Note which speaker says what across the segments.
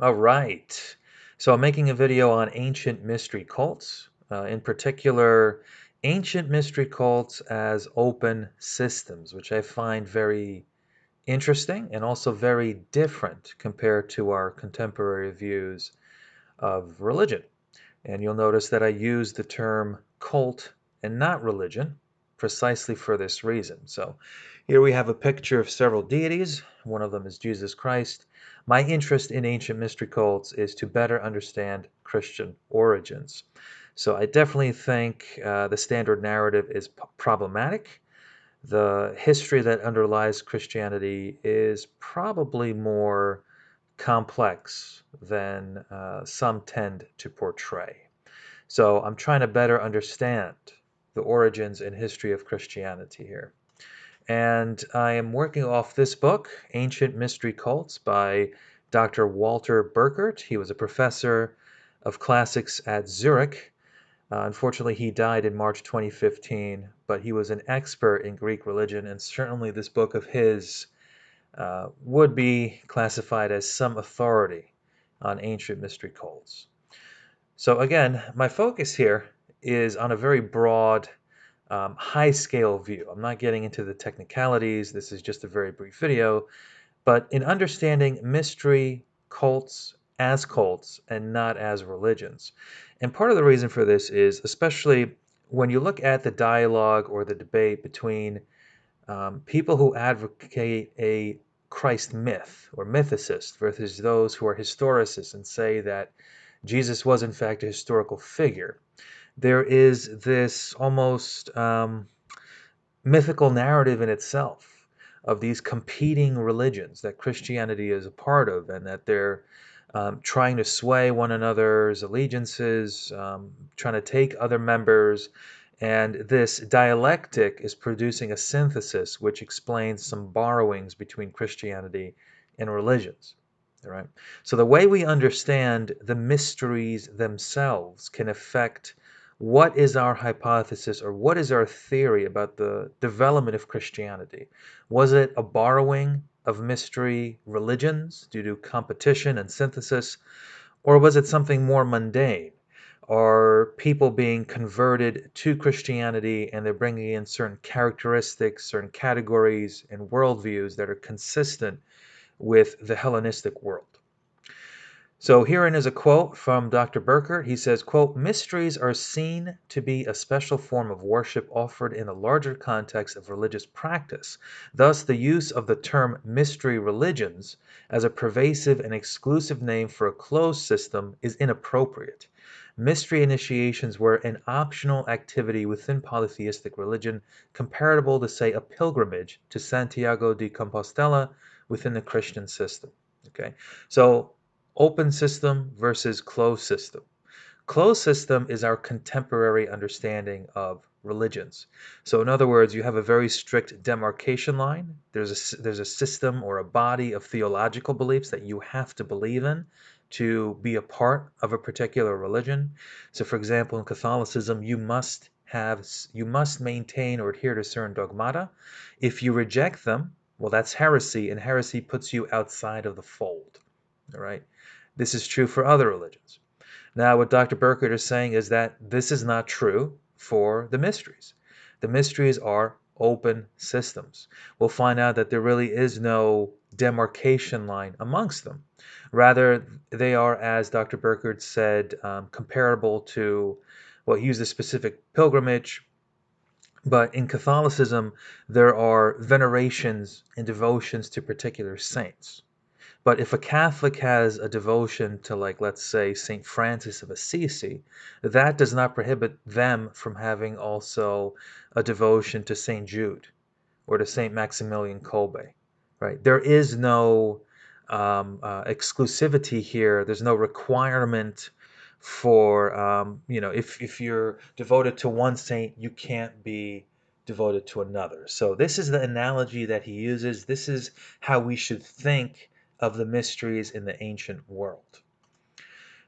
Speaker 1: All right. So I'm making a video on ancient mystery cults, in particular, ancient mystery cults as open systems, which I find very interesting and also very different compared to our contemporary views of religion. And you'll notice that I use the term cult and not religion precisely for this reason. So here we have a picture of several deities. One of them is Jesus Christ. My interest in ancient mystery cults is to better understand Christian origins. So I definitely think the standard narrative is problematic. The history that underlies Christianity is probably more complex than some tend to portray. So I'm trying to better understand the origins and history of Christianity here. And I am working off this book, Ancient Mystery Cults, by Dr. Walter Burkert. He was a professor of classics at Zurich. Unfortunately, he died in March 2015, but he was an expert in Greek religion, and certainly this book of his would be classified as some authority on ancient mystery cults. So again, my focus here is on a very broad, high-scale view. I'm not getting into the technicalities. This is just a very brief video. But in understanding mystery cults and not as religions. And part of the reason for this is, especially when you look at the dialogue or the debate between people who advocate a Christ myth or mythicists versus those who are historicists and say that Jesus was in fact a historical figure. There is this almost mythical narrative in itself of these competing religions that Christianity is a part of, and that they're trying to sway one another's allegiances, trying to take other members. And this dialectic is producing a synthesis which explains some borrowings between Christianity and religions. All right. So the way we understand the mysteries themselves can affect what is our hypothesis or what is our theory about the development of Christianity. Was it a borrowing of mystery religions due to competition and synthesis, or was it something more mundane? Are people being converted to Christianity and they're bringing in certain characteristics, certain categories, and worldviews that are consistent with the Hellenistic world? So herein is a quote from Dr. Burkert. He says, quote, "Mysteries are seen to be a special form of worship offered in a larger context of religious practice. Thus, the use of the term mystery religions as a pervasive and exclusive name for a closed system is inappropriate. Mystery initiations were an optional activity within polytheistic religion, comparable to, say, a pilgrimage to Santiago de Compostela within the Christian system." Okay, so open system versus closed system. Closed system is our contemporary understanding of religions. So in other words, you have a very strict demarcation line. There's a system or a body of theological beliefs that you have to believe in to be a part of a particular religion. So for example, in Catholicism, you must maintain or adhere to certain dogmata. If you reject them, well, that's heresy, and heresy puts you outside of the fold. All right. This is true for other religions. Now, what Dr. Burkert is saying is that this is not true for the mysteries. The mysteries are open systems. We'll find out that there really is no demarcation line amongst them. Rather, they are, as Dr. Burkert said, comparable to, well, he used a specific pilgrimage, but in Catholicism, there are venerations and devotions to particular saints. But if a Catholic has a devotion to, like, let's say, St. Francis of Assisi, that does not prohibit them from having also a devotion to St. Jude or to St. Maximilian Kolbe, right? There is no exclusivity here. There's no requirement for, if you're devoted to one saint, you can't be devoted to another. So this is the analogy that he uses. This is how we should think of the mysteries in the ancient world.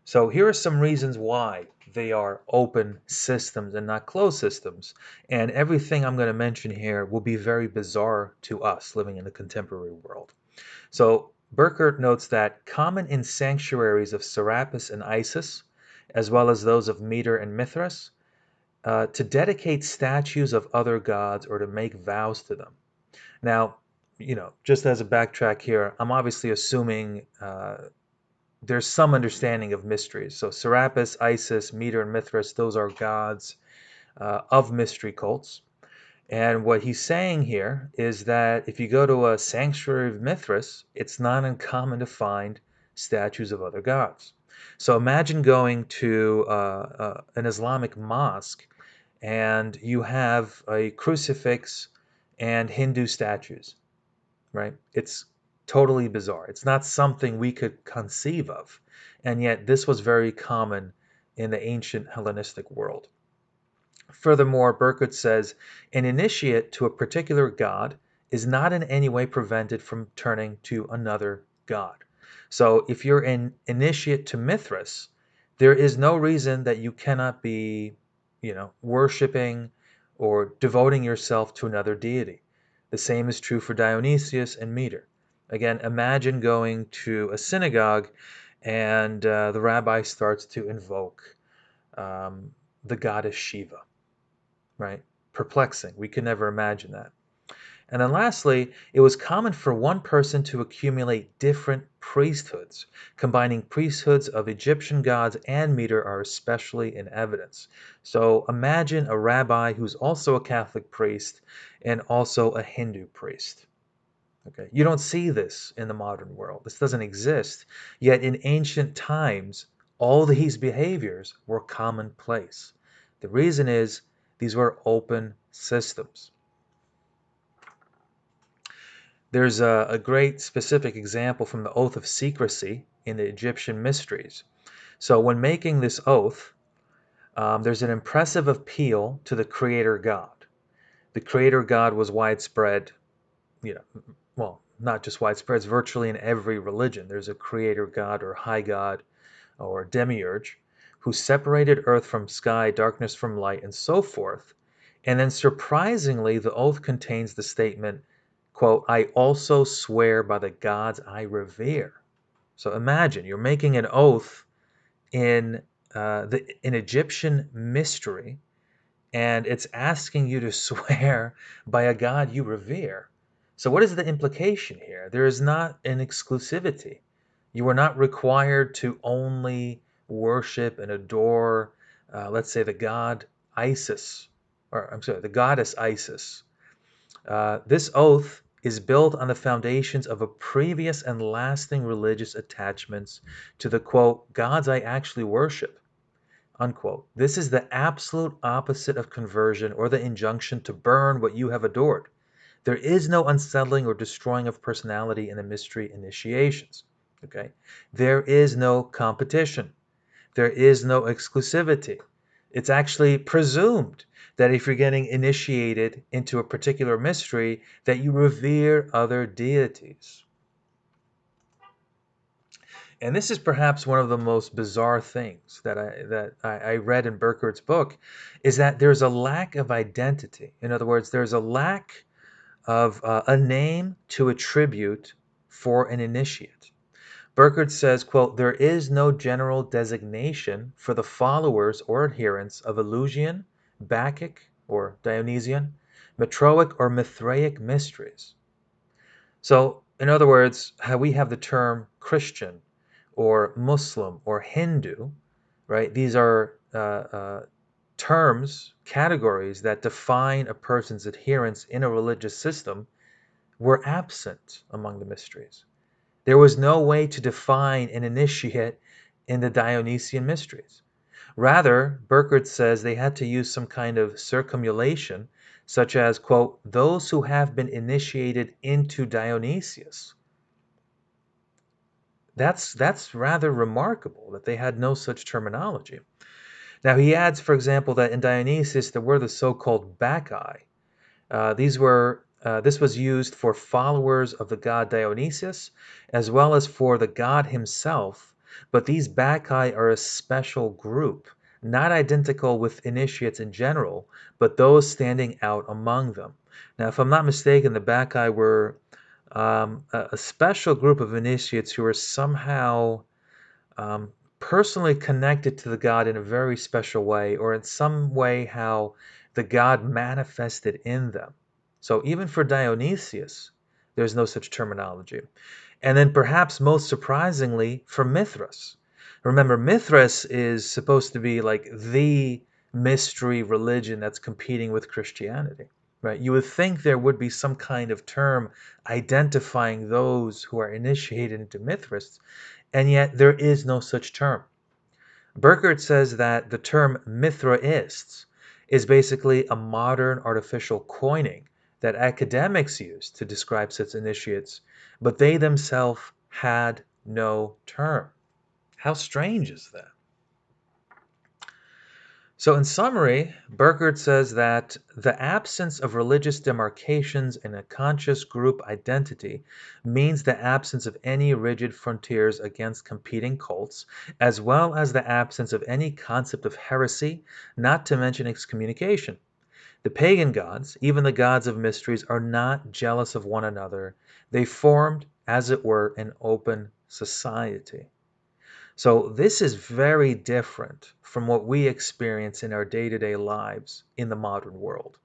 Speaker 1: So here are some reasons why they are open systems and not closed systems. And everything I'm going to mention here will be very bizarre to us living in the contemporary world. So Burkert notes that common in sanctuaries of Serapis and Isis, as well as those of Meter and Mithras, to dedicate statues of other gods or to make vows to them. Now, just as a backtrack here, I'm obviously assuming there's some understanding of mysteries. So Serapis, Isis, Meter, and Mithras, those are gods of mystery cults. And what he's saying here is that if you go to a sanctuary of Mithras, it's not uncommon to find statues of other gods. So imagine going to an Islamic mosque and you have a crucifix and Hindu statues, right? It's totally bizarre. It's not something we could conceive of. And yet, this was very common in the ancient Hellenistic world. Furthermore, Burkert says an initiate to a particular god is not in any way prevented from turning to another god. So if you're an initiate to Mithras, there is no reason that you cannot be, worshiping or devoting yourself to another deity. The same is true for Dionysius and Meter. Again, imagine going to a synagogue and the rabbi starts to invoke the goddess Shiva, right? Perplexing. We could never imagine that. And then lastly, it was common for one person to accumulate different priesthoods. Combining priesthoods of Egyptian gods and Meter are especially in evidence. So imagine a rabbi who's also a Catholic priest and also a Hindu priest. Okay, you don't see this in the modern world. This doesn't exist. Yet in ancient times, all these behaviors were commonplace. The reason is these were open systems. There's a great specific example from the oath of secrecy in the Egyptian mysteries. So when making this oath, there's an impressive appeal to the creator God. The creator God was widespread, well, not just widespread, it's virtually in every religion. There's a creator God or high God or demiurge who separated earth from sky, darkness from light, and so forth. And then surprisingly, the oath contains the statement, quote, I also swear by the gods I revere. So imagine you're making an oath in an Egyptian mystery, and it's asking you to swear by a god you revere. So, what is the implication here? There is not an exclusivity. You are not required to only worship and adore, let's say, the god Isis, or I'm sorry, the goddess Isis. This oath is built on the foundations of a previous and lasting religious attachments to the quote, gods I actually worship, unquote. This is the absolute opposite of conversion or the injunction to burn what you have adored. There is no unsettling or destroying of personality in the mystery initiations. Okay? There is no competition. There is no exclusivity. It's actually presumed that if you're getting initiated into a particular mystery, that you revere other deities. And this is perhaps one of the most bizarre things that I read in Burkert's book, is that there's a lack of identity. In other words, there's a lack of a name to attribute for an initiate. Burkert says, quote, there is no general designation for the followers or adherents of Eleusinian, Bacchic or Dionysian, Metroic or Mithraic mysteries. So, in other words, how we have the term Christian or Muslim or Hindu, right? These are terms, categories that define a person's adherence in a religious system were absent among the mysteries. There was no way to define an initiate in the Dionysian mysteries. Rather, Burkert says they had to use some kind of circumulation, such as, quote, those who have been initiated into Dionysius. That's rather remarkable that they had no such terminology. Now he adds, for example, that in Dionysius there were the so-called Bacchae. This was used for followers of the god Dionysius, as well as for the god himself, but these Bacchae are a special group, not identical with initiates in general, but those standing out among them. Now, if I'm not mistaken, the Bacchae were a special group of initiates who are somehow personally connected to the god in a very special way, or in some way how the god manifested in them. So even for Dionysius, there's no such terminology. And then perhaps most surprisingly for Mithras. Remember, Mithras is supposed to be like the mystery religion that's competing with Christianity, right? You would think there would be some kind of term identifying those who are initiated into Mithras, and yet there is no such term. Burkert says that the term Mithraists is basically a modern artificial coining that academics use to describe such initiates, but they themselves had no term. How strange is that? So, in summary, Burkert says that the absence of religious demarcations in a conscious group identity means the absence of any rigid frontiers against competing cults, as well as the absence of any concept of heresy, not to mention excommunication. The pagan gods, even the gods of mysteries, are not jealous of one another. They formed, as it were, an open society. So this is very different from what we experience in our day-to-day lives in the modern world.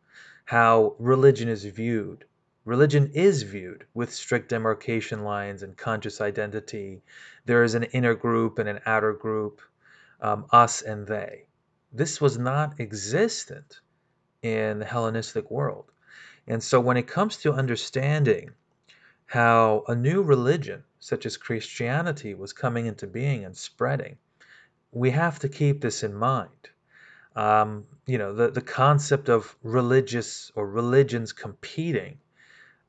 Speaker 1: How religion is viewed. Religion is viewed with strict demarcation lines and conscious identity. There is an inner group and an outer group, us and they. This was not existent in the Hellenistic world. And so when it comes to understanding how a new religion, such as Christianity, was coming into being and spreading, we have to keep this in mind. The concept of religious or religions competing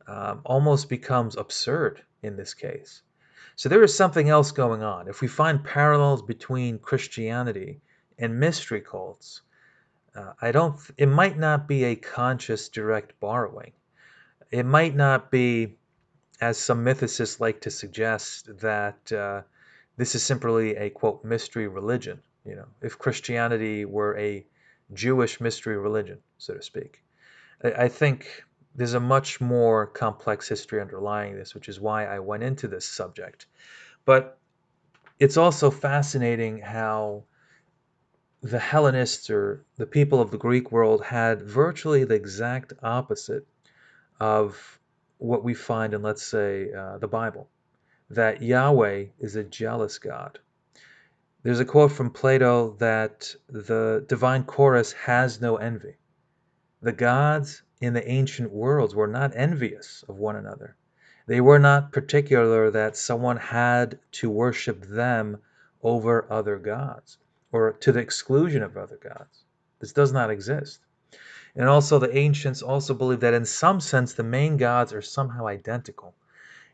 Speaker 1: almost becomes absurd in this case. So there is something else going on. If we find parallels between Christianity and mystery cults, I don't. It might not be a conscious direct borrowing. It might not be, as some mythicists like to suggest, that this is simply a quote mystery religion. If Christianity were a Jewish mystery religion, so to speak. I think there's a much more complex history underlying this, which is why I went into this subject. But it's also fascinating how the Hellenists, or the people of the Greek world, had virtually the exact opposite of what we find in, let's say, the Bible, that Yahweh is a jealous God. There's a quote from Plato that the divine chorus has no envy. The gods in the ancient worlds were not envious of one another. They were not particular that someone had to worship them over other gods, or to the exclusion of other gods. This does not exist. And also the ancients also believed that in some sense the main gods are somehow identical.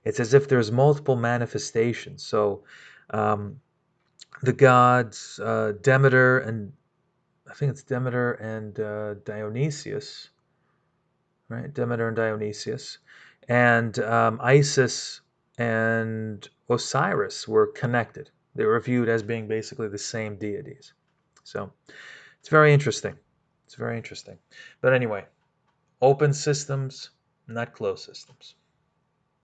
Speaker 1: It's as if there's multiple manifestations. So the gods Demeter and I think it's Demeter and Dionysius, right? Demeter and Dionysius, and Isis and Osiris were connected. They were viewed as being basically the same deities. So it's very interesting. It's very interesting. But anyway, open systems, not closed systems.